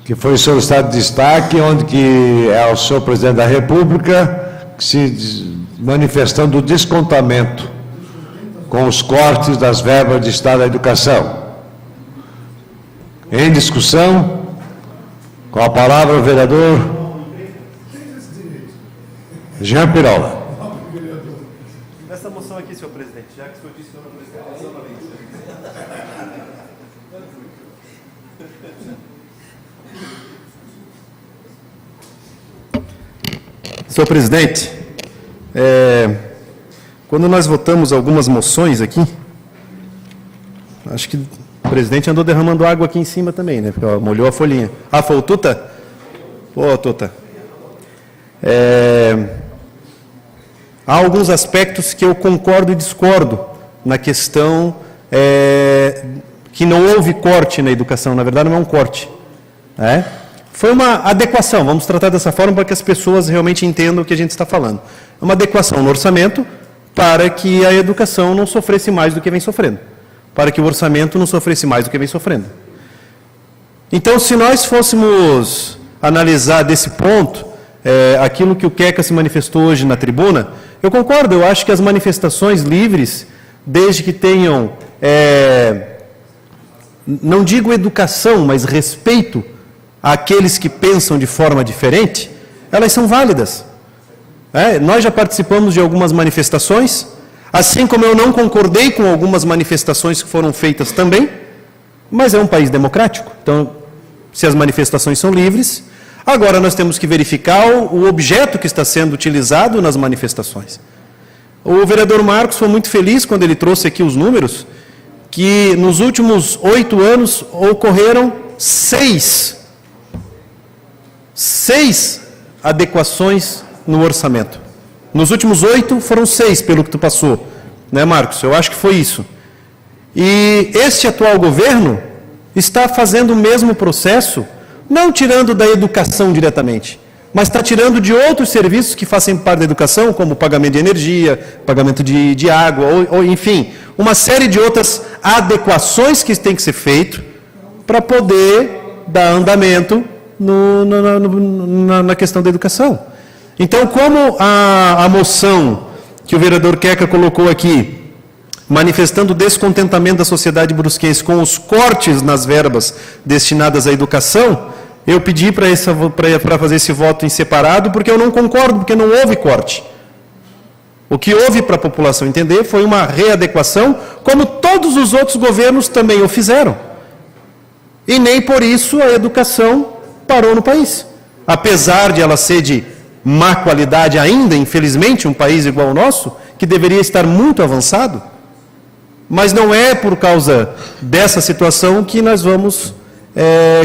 que foi solicitado destaque, onde que é o senhor presidente da República se manifestando o descontamento com os cortes das verbas de Estado da Educação. Em discussão, com a palavra o vereador Jean Pirola. Nessa moção aqui, senhor presidente, já que o senhor disse que não presta atenção na lei. Senhor presidente, quando nós votamos algumas moções aqui, acho que o presidente andou derramando água aqui em cima também, né? Porque, ó, molhou a folhinha. Ah, foi o Tuta? Pô, Tuta. Há alguns aspectos que eu concordo e discordo na questão que não houve corte na educação. Na verdade, não é um corte. Foi uma adequação, vamos tratar dessa forma para que as pessoas realmente entendam o que a gente está falando. É uma adequação no orçamento para que a educação não sofresse mais do que vem sofrendo. Para que o orçamento não sofresse mais do que vem sofrendo. Então, se nós fôssemos analisar desse ponto, aquilo que o Queca se manifestou hoje na tribuna, eu concordo, eu acho que as manifestações livres, desde que tenham, não digo educação, mas respeito àqueles que pensam de forma diferente, elas são válidas. Nós já participamos de algumas manifestações, assim como eu não concordei com algumas manifestações que foram feitas também, mas é um país democrático, então, se as manifestações são livres, agora nós temos que verificar o objeto que está sendo utilizado nas manifestações. O vereador Marcos foi muito feliz quando ele trouxe aqui os números, que nos últimos 8 anos ocorreram 6 adequações no orçamento. Nos últimos 8 foram 6, pelo que tu passou, né, Marcos? Eu acho que foi isso. E este atual governo está fazendo o mesmo processo, não tirando da educação diretamente, mas está tirando de outros serviços que fazem parte da educação, como pagamento de energia, pagamento de água, ou enfim, uma série de outras adequações que tem que ser feito para poder dar andamento na questão da educação. Então, como a moção que o vereador Queca colocou aqui, manifestando o descontentamento da sociedade brusquense com os cortes nas verbas destinadas à educação, eu pedi para fazer esse voto em separado, porque eu não concordo, porque não houve corte. O que houve para a população entender foi uma readequação, como todos os outros governos também o fizeram. E nem por isso a educação parou no país. Apesar de ela ser de má qualidade ainda, infelizmente, um país igual ao nosso, que deveria estar muito avançado, mas não é por causa dessa situação que nós vamos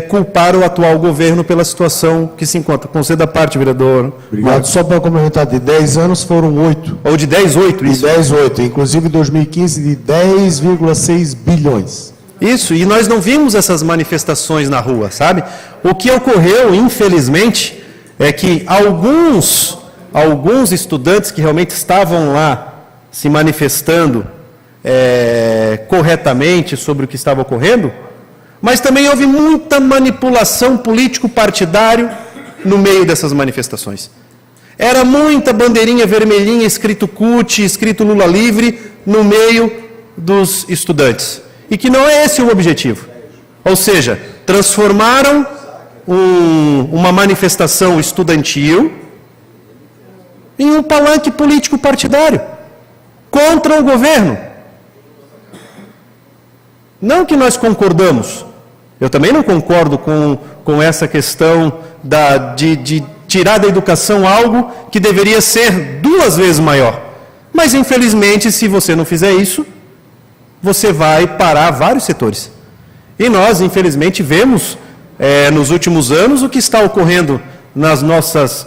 culpar o atual governo pela situação que se encontra. Conceda a parte, vereador. Obrigado. Só para complementar, de 10 anos foram 8. Ou de 10, 8, isso? De 10, 8. Inclusive, em 2015, de 10,6 bilhões. Isso, e nós não vimos essas manifestações na rua, sabe? O que ocorreu, infelizmente, é que alguns estudantes que realmente estavam lá se manifestando corretamente sobre o que estava ocorrendo, mas também houve muita manipulação político-partidário no meio dessas manifestações. Era muita bandeirinha vermelhinha, escrito CUT, escrito Lula livre, no meio dos estudantes. E que não é esse o objetivo. Ou seja, transformaram uma manifestação estudantil em um palanque político-partidário contra o governo. Não que nós concordamos. Eu também não concordo com essa questão de tirar da educação algo que deveria ser 2 vezes maior. Mas, infelizmente, se você não fizer isso, você vai parar vários setores. E nós, infelizmente, vemos nos últimos anos o que está ocorrendo nas nossas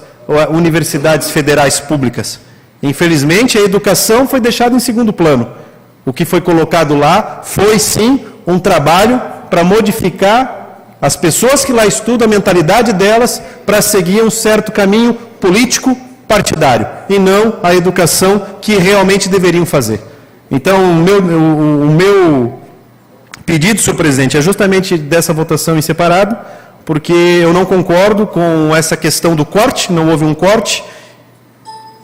universidades federais públicas. Infelizmente, a educação foi deixada em segundo plano. O que foi colocado lá foi, sim, um trabalho para modificar as pessoas que lá estudam, a mentalidade delas, para seguir um certo caminho político partidário, e não a educação que realmente deveriam fazer. Então, o meu pedido, senhor presidente, é justamente dessa votação em separado, porque eu não concordo com essa questão do corte, não houve um corte.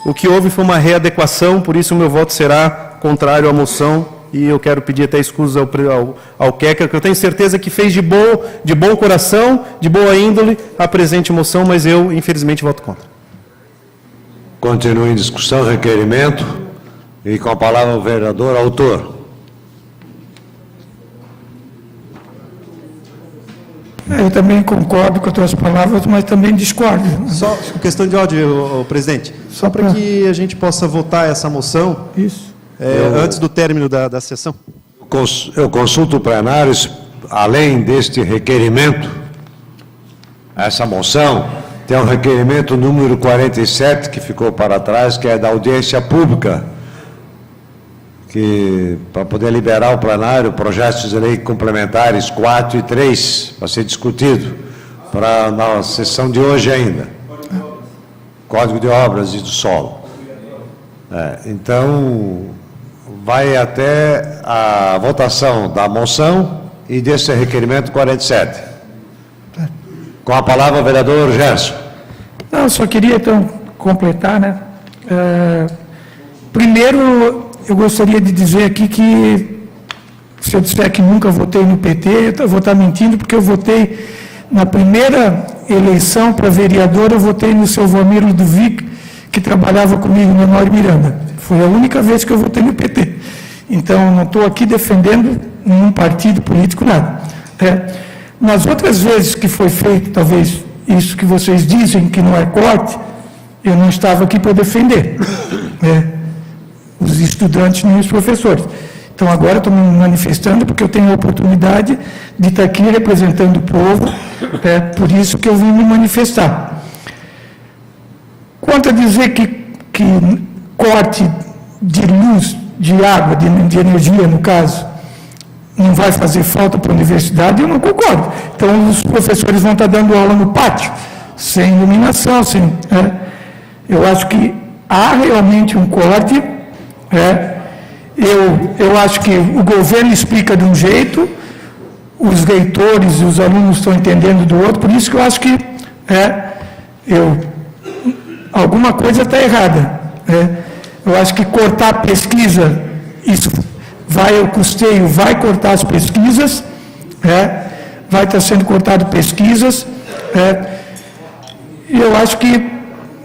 O que houve foi uma readequação, por isso o meu voto será contrário à moção, e eu quero pedir até escusas ao Queca, que eu tenho certeza que fez de bom coração, de boa índole, a presente moção, mas eu, infelizmente, voto contra. Continua em discussão, requerimento, e com a palavra o vereador autor. Eu também concordo com as tuas palavras, mas também discordo. Só questão de ordem, presidente. Só para que a gente possa votar essa moção. Isso. Antes do término da sessão. Eu consulto o plenário, além deste requerimento, essa moção, tem um requerimento número 47, que ficou para trás, que é da audiência pública, que para poder liberar o plenário, projetos de lei complementares 4 e 3, para ser discutido, para na sessão de hoje ainda. Código de Obras e do Solo. Então, vai até a votação da moção e desse requerimento 47. Com a palavra, o vereador Gerson. Não, só queria, então, completar, né? Primeiro, eu gostaria de dizer aqui que, se eu disser que nunca votei no PT, eu vou estar mentindo, porque eu votei na primeira eleição para vereador, eu votei no seu Valmir Ludovic, que trabalhava comigo no Honório Miranda. Foi a única vez que eu votei no PT. Então, não estou aqui defendendo nenhum partido político, nada. Nas outras vezes que foi feito, talvez, isso que vocês dizem que não é corte, eu não estava aqui para defender. Os estudantes nem os professores. Então, agora estou me manifestando porque eu tenho a oportunidade de estar aqui representando o povo, por isso que eu vim me manifestar. Quanto a dizer que corte de luz, de água, de energia, no caso, não vai fazer falta para a universidade, eu não concordo. Então, os professores vão estar dando aula no pátio, sem iluminação, eu acho que há realmente um corte. Eu acho que o governo explica de um jeito, os leitores e os alunos estão entendendo do outro, por isso que eu acho que alguma coisa está errada. Eu acho que cortar a pesquisa, isso vai ao custeio, vai cortar as pesquisas, vai estar sendo cortado pesquisas, e eu acho que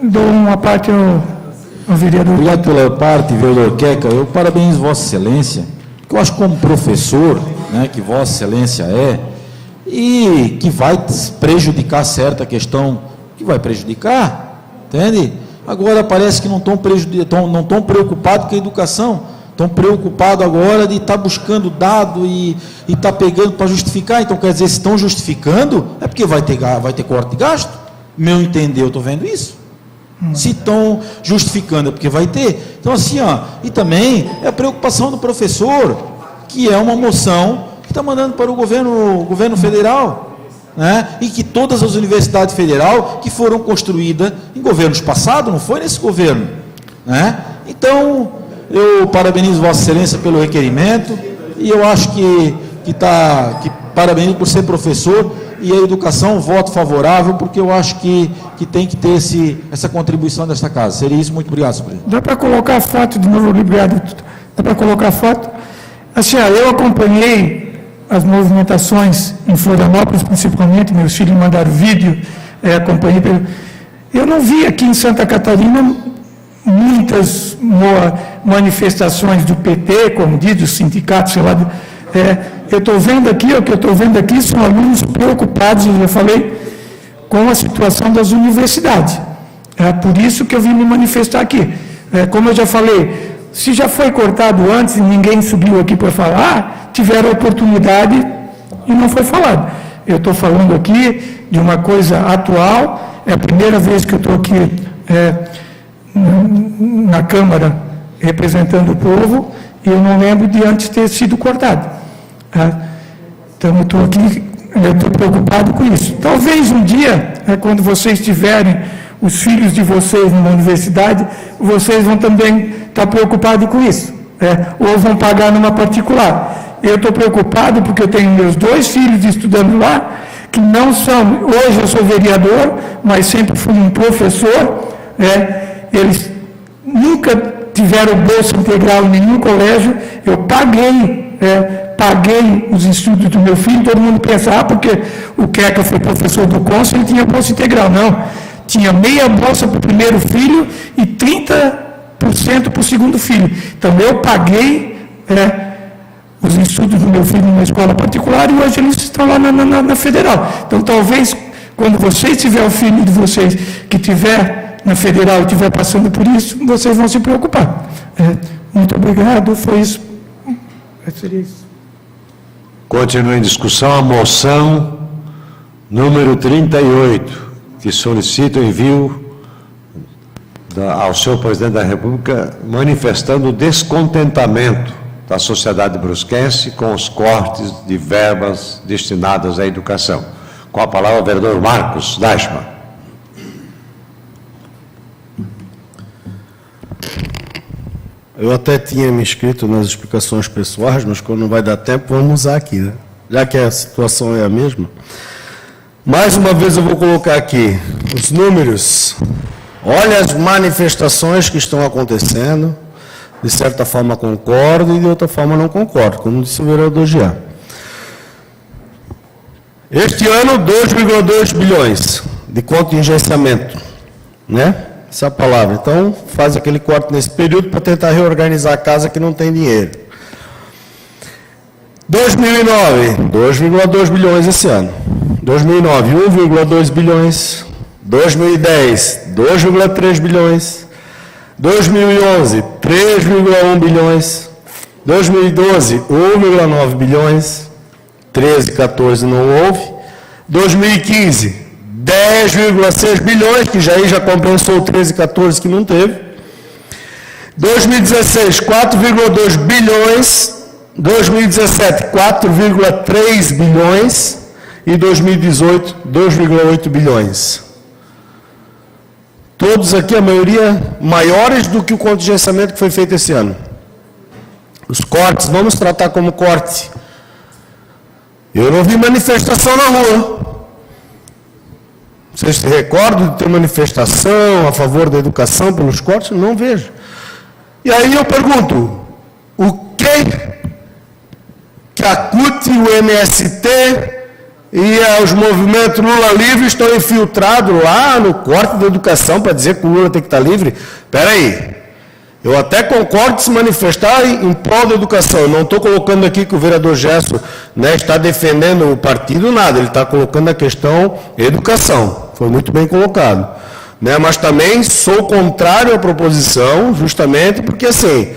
dou uma parte ao vereador. Obrigado pela parte, vereador Queca. Eu parabenizo Vossa Excelência, que eu acho como professor, né, que Vossa Excelência é, e que vai prejudicar certa questão, que vai prejudicar, entende? Agora parece que não estão preocupados com a educação, estão preocupados agora de estar buscando dado e estar pegando para justificar. Então, quer dizer, se estão justificando, é porque vai ter corte de gasto. Meu entender, eu estou vendo isso. Se estão justificando, é porque vai ter. Então, assim, e também é a preocupação do professor, que é uma moção que está mandando para o governo federal, né? E que todas as universidades federais que foram construídas em governos passados, não foi nesse governo, né? Então, eu parabenizo Vossa Excelência pelo requerimento, e eu acho que parabenizo por ser professor, e a educação, voto favorável, porque eu acho que tem que ter essa contribuição desta casa. Seria isso, muito obrigado, senhor presidente. Dá para colocar a foto de novo, obrigado. Dá para colocar a foto? Assim, eu acompanhei as movimentações em Florianópolis, principalmente, meus filhos mandaram vídeo, acompanhei. Eu não vi aqui em Santa Catarina muitas manifestações do PT, como diz, dos sindicatos, sei lá. Eu estou vendo aqui, o que eu estou vendo aqui são alunos preocupados, eu já falei, com a situação das universidades. É por isso que eu vim me manifestar aqui. Como eu já falei, se já foi cortado antes e ninguém subiu aqui para falar, tiveram a oportunidade e não foi falado. Eu estou falando aqui de uma coisa atual, é a primeira vez que eu estou aqui na Câmara representando o povo, e eu não lembro de antes ter sido cortado. Então, eu estou aqui, eu estou preocupado com isso. Talvez um dia, quando vocês tiverem os filhos de vocês numa universidade, vocês vão também estar preocupados com isso, ou vão pagar numa particular. Eu estou preocupado porque eu tenho meus 2 filhos estudando lá, que não são, hoje eu sou vereador, mas sempre fui um professor, eles nunca tiveram bolsa integral em nenhum colégio, eu paguei os estudos do meu filho, todo mundo pensa, porque o Queca foi professor do Consul, ele tinha bolsa integral. Não, tinha meia bolsa para o primeiro filho e 30% para o segundo filho. Então, eu paguei os estudos do meu filho numa escola particular e hoje eles estão lá na federal. Então, talvez, quando vocês tiverem o filho de vocês que estiver na federal e estiver passando por isso, vocês vão se preocupar. Muito obrigado, foi isso. Seria isso. Continua em discussão a moção número 38, que solicita o envio ao senhor presidente da República, manifestando o descontentamento da sociedade brusquense com os cortes de verbas destinadas à educação. Com a palavra o vereador Marcos Deichmann. Eu até tinha me inscrito nas explicações pessoais, mas quando não vai dar tempo, vamos usar aqui, né? Já que a situação é a mesma. Mais uma vez eu vou colocar aqui os números. Olha as manifestações que estão acontecendo. De certa forma concordo e de outra forma não concordo, como disse o vereador Jean. Este ano, 2,2 bilhões de contingenciamento, né? Essa é a palavra. Então, faz aquele corte nesse período para tentar reorganizar a casa que não tem dinheiro. 2009, 2,2 bilhões esse ano. 2009, 1,2 bilhões. 2010, 2,3 bilhões. 2011, 3,1 bilhões. 2012, 1,9 bilhões. 13, 14 não houve. 2015, 10,6 bilhões, que já compensou 13 e 14 que não teve. 2016, 4,2 bilhões. 2017, 4,3 bilhões. E 2018, 2,8 bilhões. Todos aqui, a maioria, maiores do que o contingenciamento que foi feito esse ano. Os cortes, vamos tratar como corte. Eu não vi manifestação na rua. Vocês se recordam de ter manifestação a favor da educação pelos cortes? Não vejo. E aí eu pergunto, o que a CUT, o MST e os movimentos Lula Livre estão infiltrados lá no corte da educação para dizer que o Lula tem que estar livre? Espera aí. Eu até concordo de se manifestar em prol da educação. Eu não estou colocando aqui que o vereador Gerson, né, está defendendo o partido, nada. Ele está colocando a questão educação. Foi muito bem colocado. Né? Mas também sou contrário à proposição, justamente porque, assim,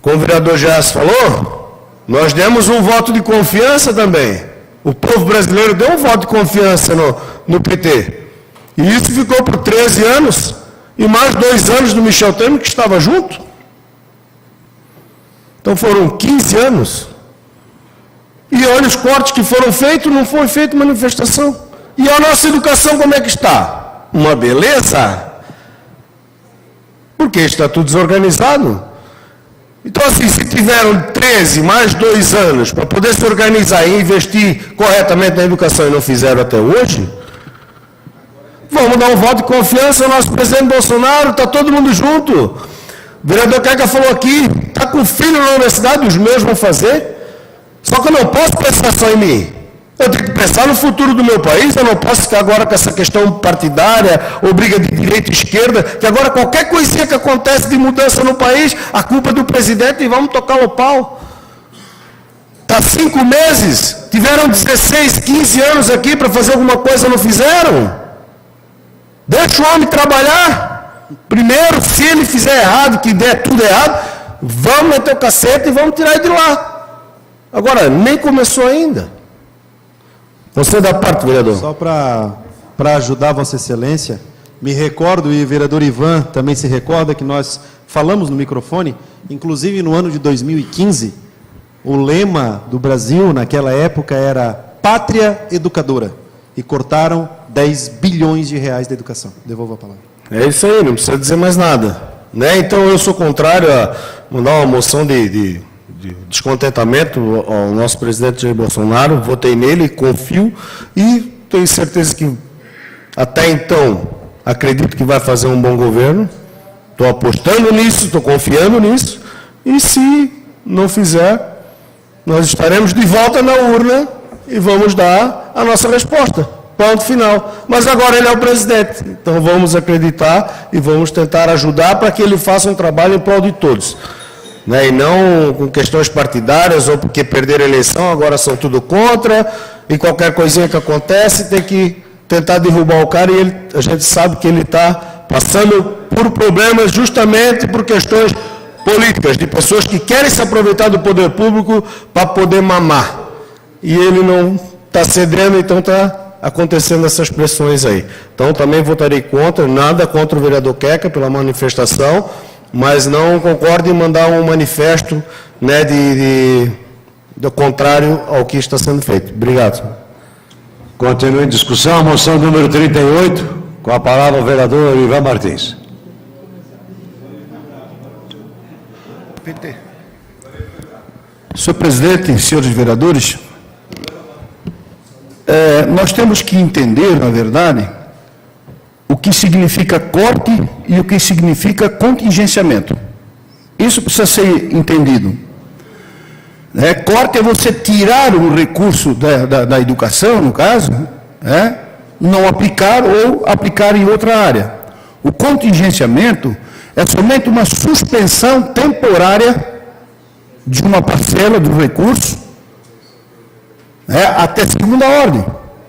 como o vereador Gerson falou, nós demos um voto de confiança também. O povo brasileiro deu um voto de confiança no PT. E isso ficou por 13 anos. E mais 2 anos do Michel Temer, que estava junto. Então foram 15 anos. E olha os cortes que foram feitos, não foi feita manifestação. E a nossa educação como é que está? Uma beleza? Porque está tudo desorganizado. Então assim, se tiveram 13 mais 2 anos para poder se organizar e investir corretamente na educação e não fizeram até hoje, vamos dar um voto de confiança ao nosso presidente Bolsonaro, está todo mundo junto. O vereador Queca falou aqui, está com filho na universidade, os meus vão fazer. Só que eu não posso pensar só em mim. Eu tenho que pensar no futuro do meu país, eu não posso ficar agora com essa questão partidária, ou briga de direita e esquerda, que agora qualquer coisinha que acontece de mudança no país, a culpa é do presidente e vamos tocar o pau. Está 5 meses, tiveram 16, 15 anos aqui para fazer alguma coisa, não fizeram? Deixa o homem trabalhar. Primeiro, se ele fizer errado, que der tudo errado, vamos meter o cacete e vamos tirar ele de lá. Agora, nem começou ainda. Você da parte, vereador. Só para ajudar Vossa Excelência, me recordo, e o vereador Ivan também se recorda, que nós falamos no microfone, inclusive no ano de 2015, o lema do Brasil naquela época era Pátria Educadora. E cortaram 10 bilhões de reais da educação. Devolvo a palavra. É isso aí, não precisa dizer mais nada. Né? Então eu sou contrário a mandar uma moção de descontentamento ao nosso presidente Jair Bolsonaro, votei nele, confio e tenho certeza que até então acredito que vai fazer um bom governo. Estou apostando nisso, estou confiando nisso, e se não fizer, nós estaremos de volta na urna e vamos dar a nossa resposta. Ponto final. Mas agora ele é o presidente, então vamos acreditar e vamos tentar ajudar para que ele faça um trabalho em prol de todos. Né? E não com questões partidárias ou porque perderam a eleição, agora são tudo contra, e qualquer coisinha que acontece tem que tentar derrubar o cara, e a gente sabe que ele está passando por problemas justamente por questões políticas, de pessoas que querem se aproveitar do poder público para poder mamar. E ele não está cedendo, então está acontecendo essas pressões aí. Então também votarei contra, nada contra o vereador Queca pela manifestação, mas não concordo em mandar um manifesto, né, do contrário ao que está sendo feito. Obrigado. Continua em discussão a moção número 38, com a palavra o vereador Ivan Martins. Senhor presidente, senhores vereadores, nós temos que entender, na verdade, o que significa corte e o que significa contingenciamento. Isso precisa ser entendido. Corte é você tirar um recurso da educação, no caso, não aplicar ou aplicar em outra área. O contingenciamento é somente uma suspensão temporária de uma parcela do recurso, até segunda ordem,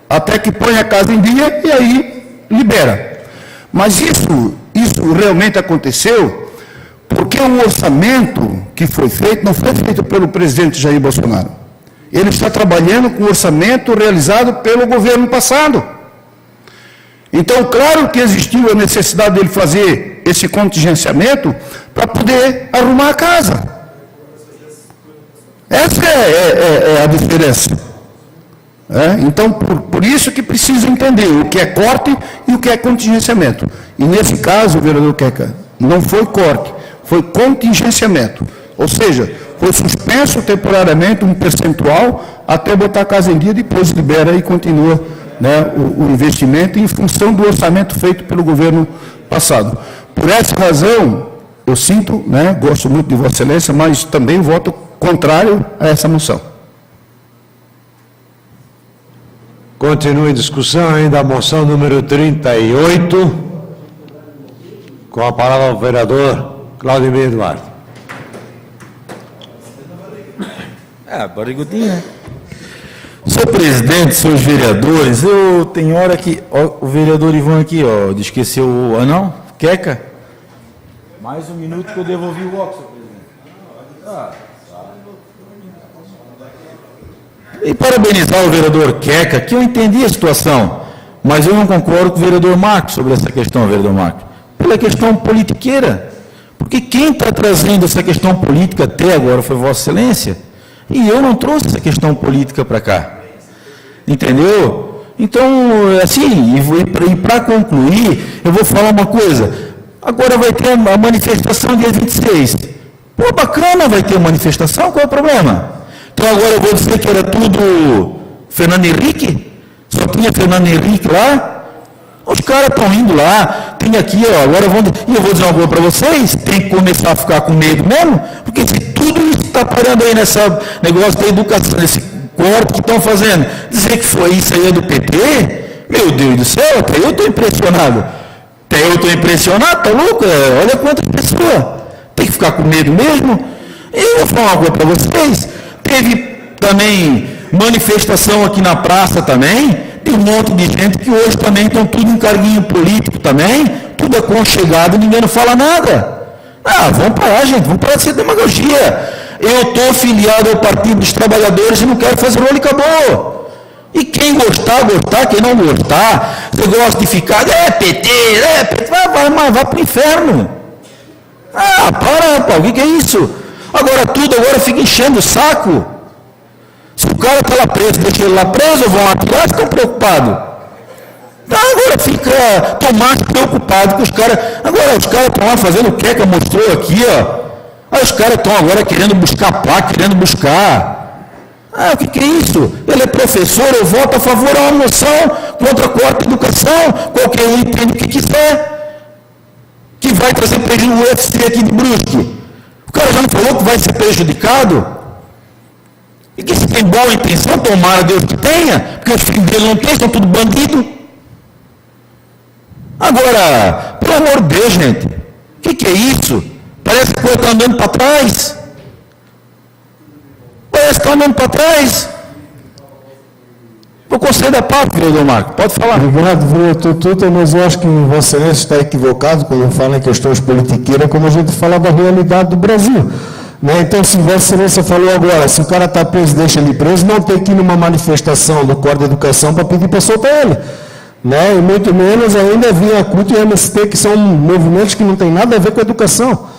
até que põe a casa em dia e aí libera. Mas isso realmente aconteceu porque o orçamento que foi feito não foi feito pelo presidente Jair Bolsonaro. Ele está trabalhando com o orçamento realizado pelo governo passado. Então, claro que existiu a necessidade dele fazer esse contingenciamento para poder arrumar a casa. Essa é a diferença. Então, por isso que precisa entender o que é corte e o que é contingenciamento. E nesse caso, vereador Queca, não foi corte, foi contingenciamento. Ou seja, foi suspenso temporariamente um percentual até botar a casa em dia, depois libera e continua, né, o investimento em função do orçamento feito pelo governo passado. Por essa razão, eu sinto, né, gosto muito de Vossa Excelência, mas também voto contrário a essa moção. Continua em discussão ainda a moção número 38, com a palavra o vereador Claudemir Eduardo. Barrigudinho, né? Senhor presidente, senhores vereadores, eu tenho hora que... o vereador Ivan aqui, esqueceu o anão, Queca. Mais um minuto que eu devolvi o óculos, senhor presidente. E parabenizar o vereador Queca, que eu entendi a situação, mas eu não concordo com o vereador Marcos sobre essa questão, vereador Marcos, pela questão politiqueira, porque quem está trazendo essa questão política até agora foi Vossa Excelência, e eu não trouxe essa questão política para cá, entendeu? Então, assim, e para concluir, eu vou falar uma coisa, agora vai ter a manifestação dia 26, pô, bacana, vai ter manifestação, qual é o problema? Então agora eu vou dizer que era tudo Fernando Henrique? Só tinha Fernando Henrique lá? Os caras estão indo lá, tem aqui, agora eu vou dizer uma coisa para vocês, tem que começar a ficar com medo mesmo, porque se tudo isso está parando aí nesse negócio da educação, nesse corte que estão fazendo, dizer que foi isso aí é do PT, meu Deus do céu, até eu estou impressionado. Tá louco? Olha quantas pessoas. Tem que ficar com medo mesmo? Eu vou falar uma coisa para vocês. Teve também manifestação aqui na praça também, tem um monte de gente que hoje também estão tudo em carguinho político também, tudo aconchegado, ninguém não fala nada. Vamos parar, gente, vamos parar de ser demagogia. Eu estou filiado ao Partido dos Trabalhadores e não quero fazer rolo e acabou. E quem gostar, quem não gostar, você gosta de ficar, PT, vai para o inferno. Para, o que é isso? Agora fica enchendo o saco. Se o cara está lá preso, deixa ele lá preso, vão atirar, estão preocupados. Agora estão mais preocupados que os caras. Agora os caras estão lá fazendo o que mostrou aqui, Aí os caras estão agora querendo buscar placa, querendo buscar. O que é isso? Ele é professor, eu voto a favor de uma moção contra a corte de educação, qualquer um entende o que quiser, que vai trazer prejuízo no UFC aqui de Brusque. O cara já não falou que vai ser prejudicado? E que se tem boa intenção, tomara Deus que tenha, porque os filhos dele não têm, são tudo bandido. Agora, pelo amor de Deus, gente, o que é isso? Parece que está andando para trás. Parece que está andando para trás. O Conselho da Pátria, vereador Marco, pode falar. Obrigado, vereador Tuta, mas eu acho que Vossa Excelência está equivocado quando fala em questões politiqueiras, como a gente fala da realidade do Brasil. Né? Então, se Vossa Excelência falou agora, se o cara está preso, deixa ele preso, não tem que ir numa manifestação do Corte de Educação para pedir para soltar ele. Né? E muito menos ainda vir a CUT e MST, que são movimentos que não têm nada a ver com a educação.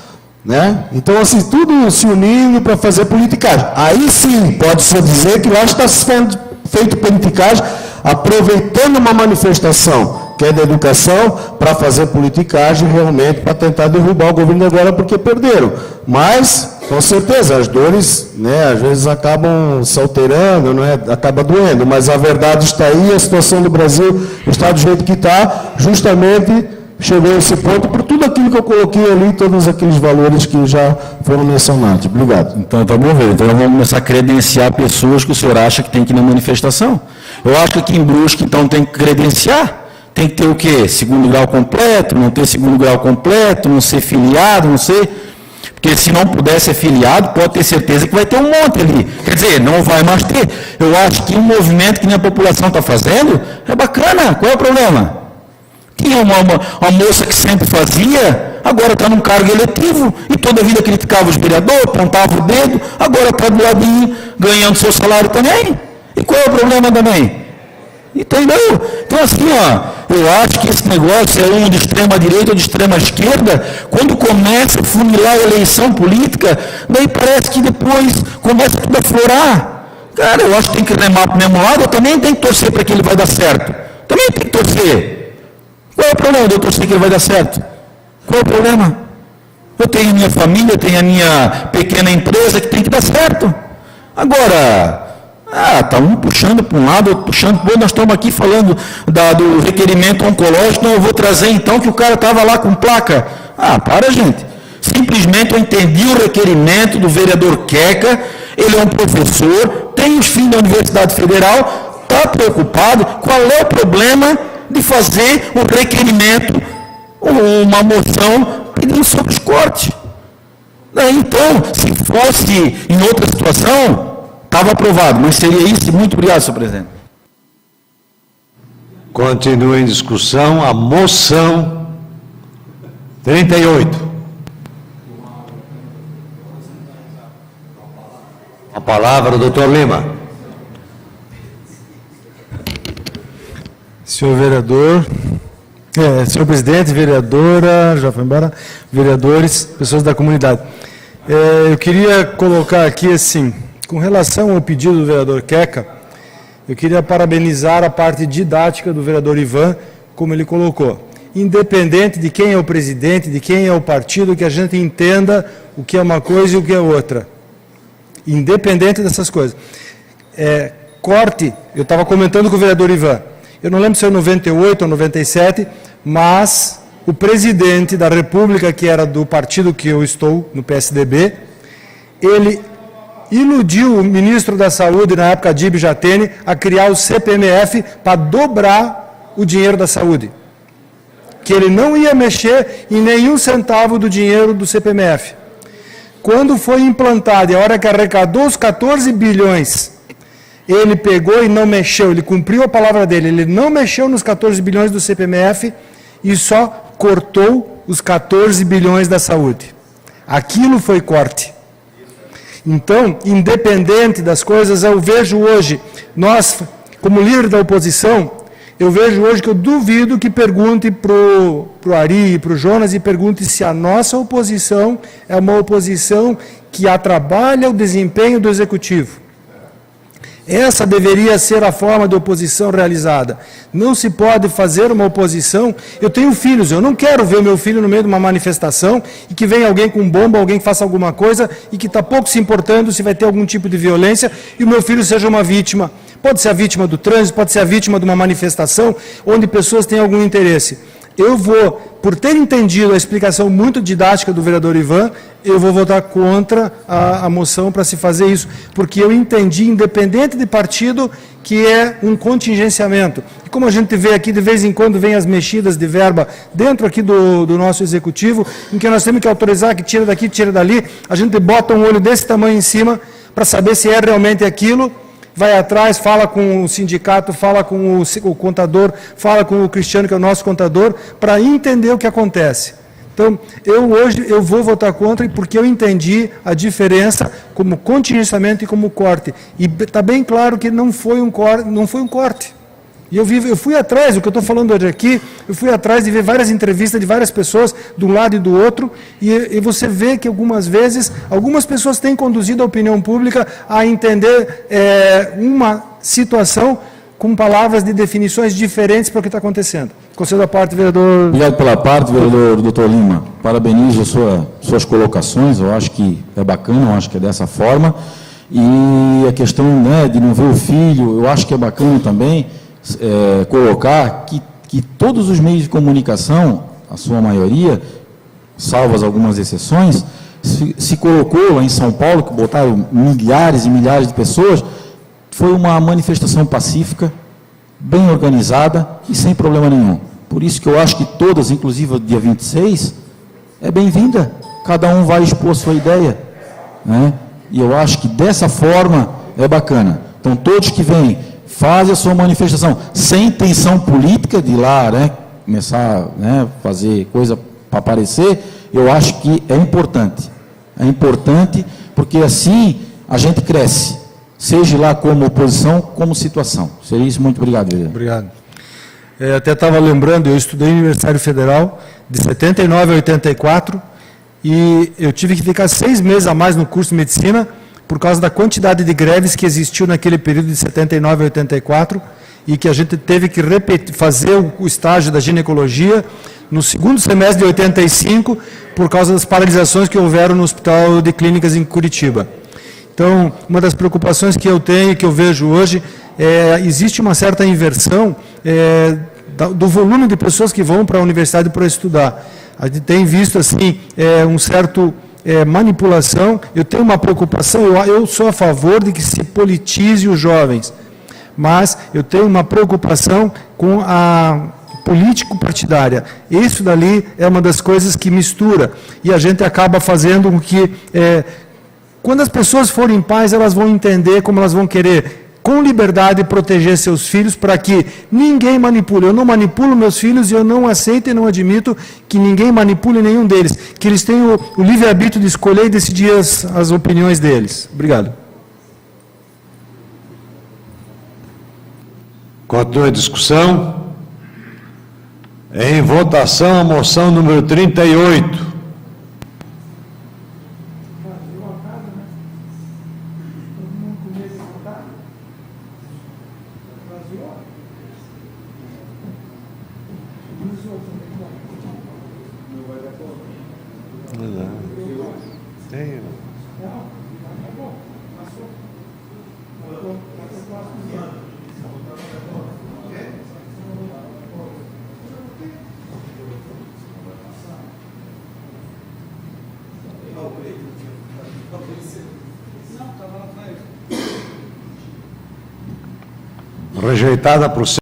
Né? Então, assim, tudo se unindo para fazer politicagem. Aí sim, pode-se dizer que lá está sendo feito politicagem, aproveitando uma manifestação, que é da educação, para fazer politicagem realmente, para tentar derrubar o governo agora, porque perderam. Mas, com certeza, as dores, né, às vezes acabam se alterando, não é? Acaba doendo, mas a verdade está aí, a situação do Brasil está do jeito que está, justamente chegou a esse ponto por tudo aquilo que eu coloquei ali, todos aqueles valores que já foram mencionados. Obrigado. Então, tá bom, velho. Então, vamos começar a credenciar pessoas que o senhor acha que tem que ir na manifestação. Eu acho que aqui em Brusque, então, tem que credenciar. Tem que ter o quê? Segundo grau completo, não ter segundo grau completo, não ser filiado, não ser... Porque se não puder ser filiado, pode ter certeza que vai ter um monte ali. Quer dizer, não vai mais ter. Eu acho que um movimento que nem a população está fazendo é bacana. Qual é o problema? Tinha uma moça que sempre fazia, agora está num cargo eletivo, e toda a vida criticava os vereadores, apontava o dedo, agora está do ladinho, ganhando seu salário também. E qual é o problema também? Entendeu? Então, assim, eu acho que esse negócio é um de extrema direita ou de extrema esquerda, quando começa a funilar a eleição política, daí parece que depois começa tudo a florar. Cara, eu acho que tem que remar para o mesmo lado, eu também tenho que torcer para que ele vai dar certo. Também tem que torcer. Qual é o problema de eu torcer que ele vai dar certo? Qual é o problema? Eu tenho a minha família, tenho a minha pequena empresa que tem que dar certo. Agora, está um puxando para um lado, outro puxando para o outro. Nós estamos aqui falando do requerimento oncológico, não, eu vou trazer então que o cara estava lá com placa. Para, gente. Simplesmente eu entendi o requerimento do vereador Queca, ele é um professor, tem os filhos da Universidade Federal, está preocupado, qual é o problema de fazer um requerimento, uma moção pedindo sobre os cortes. Então, se fosse em outra situação, estava aprovado, mas seria isso. Muito obrigado, senhor presidente. Continua em discussão a moção 38. A palavra, doutor Lima. Senhor vereador, senhor presidente, vereadora, já foi embora, vereadores, pessoas da comunidade. Eu queria colocar aqui, assim, com relação ao pedido do vereador Queca, eu queria parabenizar a parte didática do vereador Ivan, como ele colocou. Independente de quem é o presidente, de quem é o partido, que a gente entenda o que é uma coisa e o que é outra. Independente dessas coisas. Corte, eu estava comentando com o vereador Ivan, eu não lembro se é 98 ou 97, mas o presidente da República, que era do partido que eu estou, no PSDB, ele iludiu o ministro da Saúde, na época, Adib Jatene, a criar o CPMF para dobrar o dinheiro da saúde. Que ele não ia mexer em nenhum centavo do dinheiro do CPMF. Quando foi implantado, e a hora que arrecadou os 14 bilhões, ele pegou e não mexeu, ele cumpriu a palavra dele, ele não mexeu nos 14 bilhões do CPMF e só cortou os 14 bilhões da saúde. Aquilo foi corte. Então, independente das coisas, eu vejo hoje, nós, como líder da oposição, eu vejo hoje que eu duvido que pergunte para o Ari e para o Jonas e pergunte se a nossa oposição é uma oposição que atrapalha o desempenho do Executivo. Essa deveria ser a forma de oposição realizada. Não se pode fazer uma oposição. Eu tenho filhos, eu não quero ver o meu filho no meio de uma manifestação e que venha alguém com bomba, alguém que faça alguma coisa e que está pouco se importando se vai ter algum tipo de violência e o meu filho seja uma vítima. Pode ser a vítima do trânsito, pode ser a vítima de uma manifestação onde pessoas têm algum interesse. Eu vou, por ter entendido a explicação muito didática do vereador Ivan, eu vou votar contra a moção para se fazer isso, porque eu entendi, independente de partido, que é um contingenciamento. E como a gente vê aqui, de vez em quando, vem as mexidas de verba dentro aqui do nosso executivo, em que nós temos que autorizar que tira daqui, tira dali, a gente bota um olho desse tamanho em cima para saber se é realmente aquilo, vai atrás, fala com o sindicato, fala com o contador, fala com o Cristiano, que é o nosso contador, para entender o que acontece. Então, hoje eu vou votar contra, porque eu entendi a diferença como contingenciamento e como corte. E está bem claro que não foi um corte. E eu fui atrás, o que eu estou falando hoje aqui, eu fui atrás de ver várias entrevistas de várias pessoas, de um lado e do outro, e você vê que algumas vezes, algumas pessoas têm conduzido a opinião pública a entender uma situação com palavras de definições diferentes para o que está acontecendo. Concedo a parte, vereador... Obrigado pela parte, vereador Dr. Lima. Parabenizo suas colocações, eu acho que é bacana, eu acho que é dessa forma. E a questão, né, de não ver o filho, eu acho que é bacana também colocar que todos os meios de comunicação, a sua maioria, salvas algumas exceções, se colocou lá em São Paulo, que botaram milhares e milhares de pessoas, foi uma manifestação pacífica, bem organizada e sem problema nenhum. Por isso que eu acho que todas, inclusive o dia 26, é bem-vinda. Cada um vai expor sua ideia, né? E eu acho que dessa forma é bacana. Então, todos que vêm, fazem a sua manifestação, sem intenção política de ir lá, né, começar, né, fazer coisa para aparecer, eu acho que é importante. É importante porque assim a gente cresce, seja lá como oposição, como situação. Seria isso, muito obrigado, vereador. Obrigado. Até estava lembrando, eu estudei no Universitário Federal de 79 a 84 e eu tive que ficar 6 meses a mais no curso de medicina por causa da quantidade de greves que existiu naquele período de 79 a 84 e que a gente teve que fazer o estágio da ginecologia no segundo semestre de 85 por causa das paralisações que houveram no Hospital de Clínicas em Curitiba. Então, uma das preocupações que eu tenho, que eu vejo hoje, existe uma certa inversão do volume de pessoas que vão para a universidade para estudar. A gente tem visto assim um certo manipulação. Eu tenho uma preocupação, eu sou a favor de que se politize os jovens, mas eu tenho uma preocupação com a político-partidária. Isso dali é uma das coisas que mistura, e a gente acaba fazendo com que, quando as pessoas forem pais, elas vão entender como elas vão querer, com liberdade, proteger seus filhos, para que ninguém manipule. Eu não manipulo meus filhos e eu não aceito e não admito que ninguém manipule nenhum deles. Que eles tenham o livre-arbítrio de escolher e decidir as opiniões deles. Obrigado. Continua a discussão. Em votação, a moção número 38. Rejeitada por